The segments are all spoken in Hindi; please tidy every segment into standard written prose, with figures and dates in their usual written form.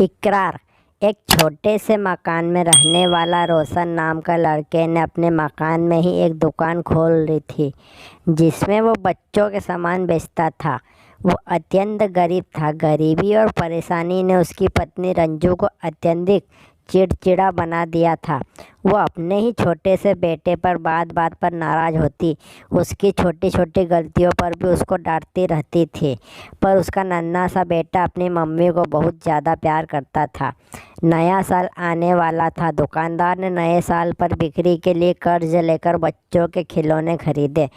इकरार। एक छोटे से मकान में रहने वाला रोशन नाम का लड़के ने अपने मकान में ही एक दुकान खोल ली थी जिसमें वो बच्चों के सामान बेचता था। वो अत्यंत गरीब था। गरीबी और परेशानी ने उसकी पत्नी रंजू को अत्यधिक चिड़चिड़ा बना दिया था। वो अपने ही छोटे से बेटे पर बात बात पर नाराज़ होती। उसकी छोटी छोटी गलतियों पर भी उसको डांटती रहती थी। पर उसका नन्हा सा बेटा अपनी मम्मी को बहुत ज़्यादा प्यार करता था। नया साल आने वाला था। दुकानदार ने नए साल पर बिक्री के लिए कर्ज लेकर बच्चों के खिलौने खरीदे।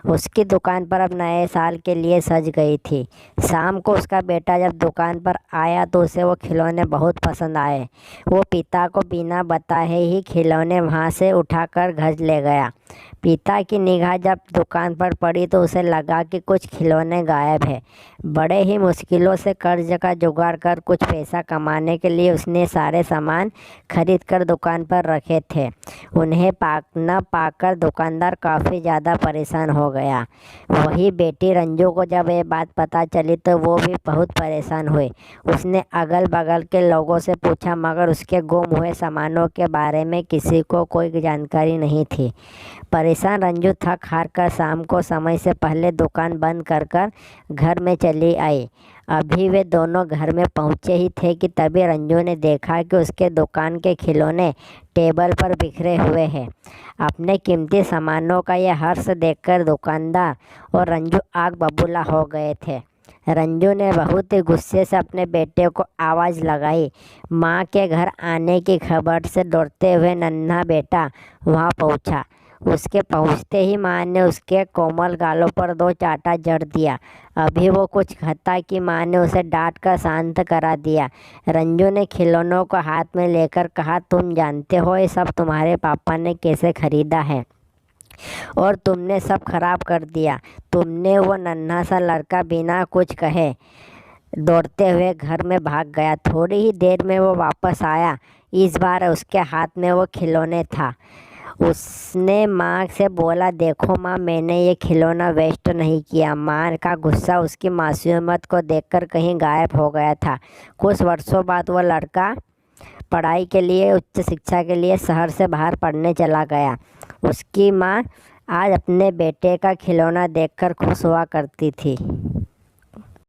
उसकी दुकान पर अब नए साल के लिए सज गई थी। शाम को उसका बेटा जब दुकान पर आया तो उसे वो खिलौने बहुत पसंद आए। वो पिता को बिना बताए ही खिलौने वहाँ से उठाकर घर ले गया। पिता की निगाह जब दुकान पर पड़ी तो उसे लगा कि कुछ खिलौने गायब है। बड़े ही मुश्किलों से कर्ज का जुगाड़ कर कुछ पैसा कमाने के लिए उसने सारे सामान खरीद कर दुकान पर रखे थे। उन्हें न पाकर दुकानदार काफ़ी ज़्यादा परेशान हो गया। वही बेटी रंजू को जब ये बात पता चली तो वो भी बहुत परेशान हुई। उसने अगल बगल के लोगों से पूछा मगर उसके गुम हुए सामानों के बारे में किसी को कोई जानकारी नहीं थी। परेशान रंजू थक हार कर शाम को समय से पहले दुकान बंद कर घर में चली आई। अभी वे दोनों घर में पहुंचे ही थे कि तभी रंजू ने देखा कि उसके दुकान के खिलौने टेबल पर बिखरे हुए हैं। अपने कीमती सामानों का यह हर्ष देखकर दुकानदार और रंजू आग बबूला हो गए थे। रंजू ने बहुत ही गुस्से से अपने बेटे को आवाज़ लगाई। माँ के घर आने की खबर से दौड़ते हुए नन्हा बेटा वहाँ पहुँचा। उसके पहुँचते ही माँ ने उसके कोमल गालों पर दो चांटा जड़ दिया। अभी वो कुछ कहता कि माँ ने उसे डांट कर शांत करा दिया। रंजू ने खिलौनों को हाथ में लेकर कहा, तुम जानते हो ये सब तुम्हारे पापा ने कैसे खरीदा है और तुमने सब खराब कर दिया। तुमने वो नन्हा सा लड़का बिना कुछ कहे दौड़ते हुए घर में भाग गया। थोड़ी ही देर में वो वापस आया। इस बार उसके हाथ में वो खिलौने था। उसने माँ से बोला, देखो माँ, मैंने ये खिलौना वेस्ट नहीं किया। माँ का गुस्सा उसकी मासूमियत को देखकर कहीं गायब हो गया था। कुछ वर्षों बाद वो लड़का पढ़ाई के लिए, उच्च शिक्षा के लिए शहर से बाहर पढ़ने चला गया। उसकी माँ आज अपने बेटे का खिलौना देखकर खुश हुआ करती थी।